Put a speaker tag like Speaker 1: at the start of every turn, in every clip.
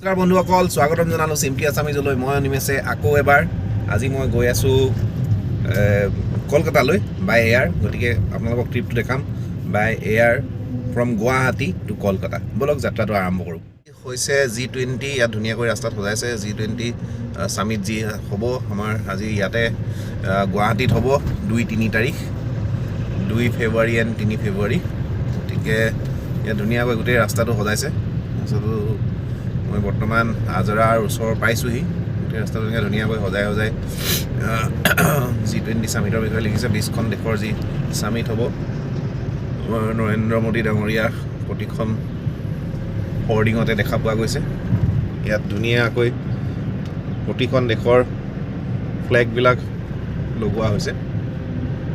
Speaker 1: নমস্কাৰ বন্ধুসকল, স্বাগতম জনালোঁ চিম্পলি আছামিজলৈ। মই অনিমেষে আকৌ এবাৰ আজি মই গৈ আছোঁ কলকাতালৈ বাই এয়াৰ। গতিকে আপোনালোকক ট্ৰিপটো দেখাম by air from Guwahati to Kolkata. ব'লক যাত্ৰাটো আৰম্ভ কৰোঁ। হৈছে G20, ইয়াত ধুনীয়াকৈ ৰাস্তাত সজাইছে। G20 ছামিট যি হ'ব আমাৰ আজি ইয়াতে গুৱাহাটীত হ'ব 2-3 তাৰিখ, 2 ফেব্ৰুৱাৰী এণ্ড 3 ফেব্ৰুৱাৰী। গতিকে ইয়াত ধুনীয়াকৈ গোটেই ৰাস্তাটো সজাইছে। ৰাস্তাটো মই বৰ্তমান আজৰাৰ ওচৰ পাইছোঁহি। গোটেই ৰাস্তাটো ধুনীয়াকৈ সজাই G20 ছামিটৰ বিষয়ে লিখিছে। 20খন দেশৰ যি ছামিট হ'ব, নৰেন্দ্ৰ মোদী ডাঙৰীয়া প্ৰতিখন হৰ্ডিঙতে দেখা পোৱা গৈছে। ইয়াত ধুনীয়াকৈ প্ৰতিখন দেশৰ ফ্লেগবিলাক লগোৱা হৈছে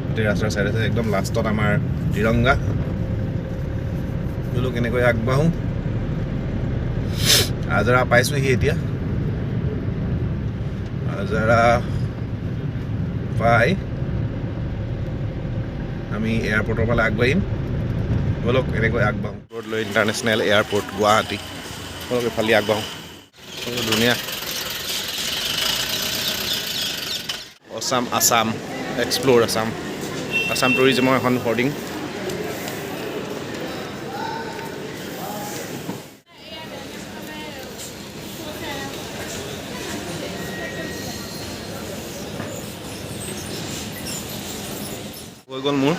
Speaker 1: গোটেই ৰাস্তাৰ চাইডে। একদম লাষ্টত আমাৰ তিৰংগা। বোলো কেনেকৈ আগবাঢ়োঁ। আজৰা পাইছোঁহি এতিয়া। আজৰা পাই আমি এয়াৰপৰ্টৰ ফালে আগবাঢ়িম। ব'লক এনেকৈ আগবাঢ়োঁ। লৈ ইণ্টাৰনেশ্যনেল এয়াৰপৰ্ট গুৱাহাটী। ব'লক এফালে আগবাঢ়োঁ। ধুনীয়া আছাম এক্সপ্ল'ৰ আছাম টুৰিজিমৰ এখন হৰ্ডিং। হৈ গ'ল মোৰ।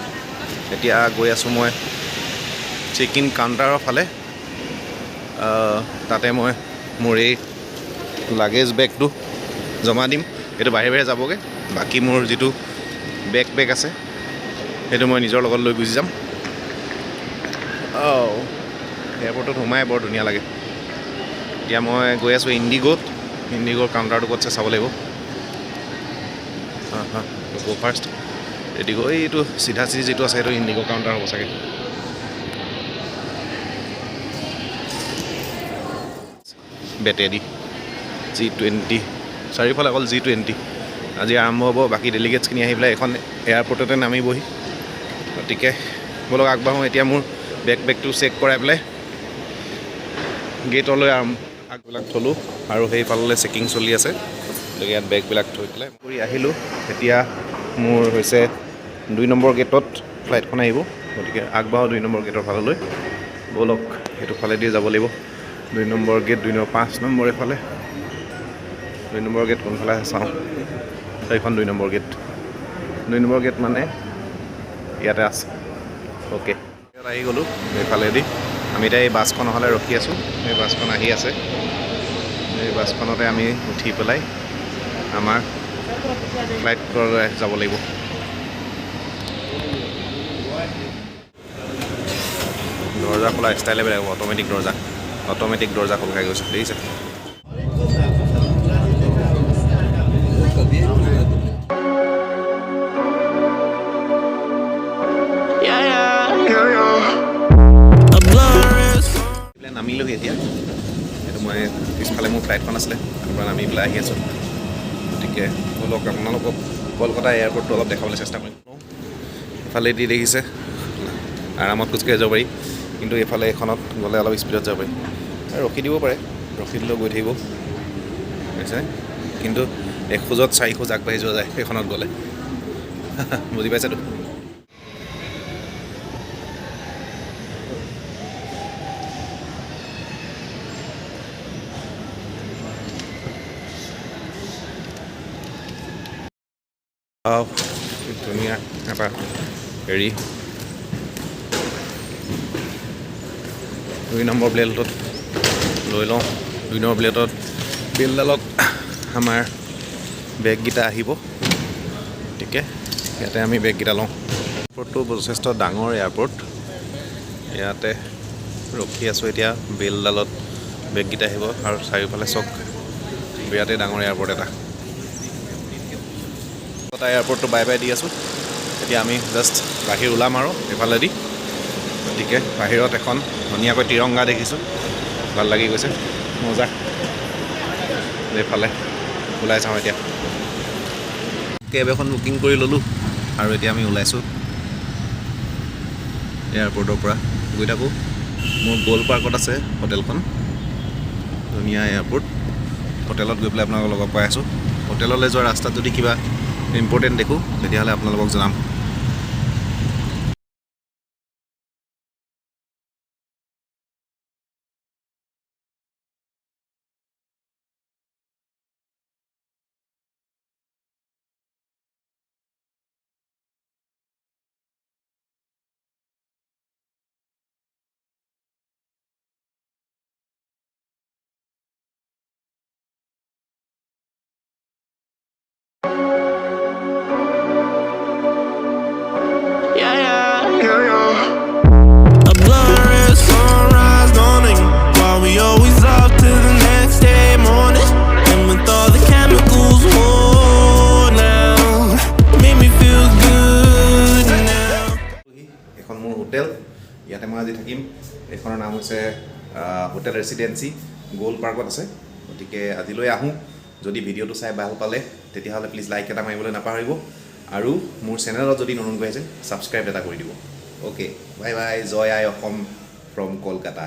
Speaker 1: এতিয়া গৈ আছোঁ মই চেক ইন কাউণ্টাৰৰ ফালে। তাতে মই মোৰ এই লাগেজ বেগটো জমা দিম। এইটো বাহিৰে যাবগৈ। বাকী মোৰ যিটো বেগ আছে সেইটো মই নিজৰ লগত লৈ গুচি যাম। এয়াৰপৰ্টত সোমাই বৰ ধুনীয়া লাগে। এতিয়া মই গৈ আছোঁ ইণ্ডিগ'ৰ কাউণ্টাৰটো ক'ত চাব লাগিব। গো ফাৰ্ষ্ট ইণ্ডিগ'। এইটো চিধা যিটো আছে সেইটো ইণ্ডিগ' কাউণ্টাৰ হ'ব চাগে। বেটেৰী G20 চাৰিওফালে অকল G20 আজি আৰম্ভ হ'ব। বাকী ডেলিগেটছখিনি আহি পেলাই এখন এয়াৰপৰ্টতে নামিবহি। গতিকে ব'লক আগবাঢ়োঁ। এতিয়া মোৰ বেগটো চেক কৰাই পেলাই গেটলৈ আগবিলাক থলোঁ আৰু সেইফাললৈ চেকিং চলি আছে। গতিকে ইয়াত বেগবিলাক থৈ পেলাই কৰি আহিলোঁ। এতিয়া মোৰ হৈছে 2 নম্বৰ গেটত ফ্লাইটখন আহিব। গতিকে আগবাঢ়োঁ 2 নম্বৰ গেটৰ ফাললৈ। ব'লক সেইটো ফালেদি যাব লাগিব। 2 নম্বৰ গেট, 5 নম্বৰ এফালে। 2 নম্বৰ গেট কোনফালে চাওঁ। এইখন 2 নম্বৰ গেট। 2 নম্বৰ গেট মানে ইয়াতে আছে। অ'কে, ইয়াত আহি গ'লোঁ এইফালেদি। আমি এতিয়া এই বাছখন অহালৈ ৰখি আছোঁ। এই বাছখন আহি আছে। এই বাছখনতে আমি উঠি পেলাই আমাৰ ফ্লাইটলৈ যাব লাগিব। দৰ্জা খোলা ষ্টাইলে বেলেগ হ'ব। অট'মেটিক দৰ্জা খোল খাই গৈছে, দেখিছে। নামিলোহি এতিয়া। এইটো মই পিছফালে মোৰ ফ্লাইটখন আছিলে, তাৰ পৰা নামি পেলাই আহি আছোঁ। গতিকে ব'লক আপোনালোকক কলকাতা এয়াৰপৰ্টটো অলপ দেখাবলৈ চেষ্টা কৰিম। এফালেদি দেখিছে আৰামত খোজকাঢ়ি যাব পাৰি, কিন্তু এইফালে এইখনত গ'লে অলপ স্পীডত যাব পাৰি। ৰখি দিব পাৰে, ৰখি দিলেও গৈ থাকিব, বুজিছে। কিন্তু 1 খোজত 4 খোজ আগবাঢ়ি যোৱা যায় সেইখনত গ'লে। বুজি পাইছেতো। ধুনীয়া এটা হেৰি 2 নম্বৰ প্লেটত লৈ লওঁ। 2 নম্বৰ প্লেটত বেলডালত আমাৰ বেগকেইটা আহিব। গতিকে ইয়াতে আমি বেগকেইটা লওঁ। এয়াৰপৰ্টটো যথেষ্ট ডাঙৰ এয়াৰপৰ্ট। ইয়াতে ৰখি আছোঁ এতিয়া। বেলডালত বেগকেইটা আহিব আৰু চাৰিওফালে চক বিৰাটেই ডাঙৰ এয়াৰপৰ্ট এটা। কলকাতা এয়াৰপৰ্টটো বাই দি আছোঁ। এতিয়া আমি জাষ্ট বাহিৰ ওলাম আৰু এইফালেদি। গতিকে বাহিৰত এখন ধুনীয়াকৈ তিৰংগা দেখিছোঁ, ভাল লাগি গৈছে, মজা। এইফালে ওলাই চাওঁ এতিয়া। কেব এখন বুকিং কৰি ল'লোঁ আৰু এতিয়া আমি ওলাইছোঁ এয়াৰপৰ্টৰ পৰা। গৈ থাকোঁ। মোৰ গ'ল পাৰ্কত আছে হোটেলখন। ধুনীয়া এয়াৰপৰ্ট হোটেলত গৈ পেলাই আপোনালোকৰ লগত পাই আছোঁ হোটেললৈ যোৱা ৰাস্তাত যদি কিবা ইম্পৰ্টেণ্ট দেখোঁ তেতিয়াহ'লে আপোনালোকক জনাম
Speaker 2: A blurry sunrise dawning while we always up to the next day morning. And with all the chemicals worn out, made me feel good now.
Speaker 1: এখন মোৰ হোটেল ইয়াতে মই আজি থাকিম এইখনৰ নাম হৈছে হোটেল ৰেচিডেঞ্চি গ'ল্ড পাৰ্কত আছে গতিকে আজিলৈ আহোঁ যদি ভিডিঅ'টো চাই ভাল পালে তেতিয়াহ'লে প্লিজ লাইক এটা মাৰিবলৈ নাপাহৰিব আৰু মোৰ চেনেলত যদি নতুনকৈ আছে ছাবস্ক্ৰাইব এটা কৰি দিব অ'কে বাই বাই জয় আই অসম ফ্ৰম কলকাতা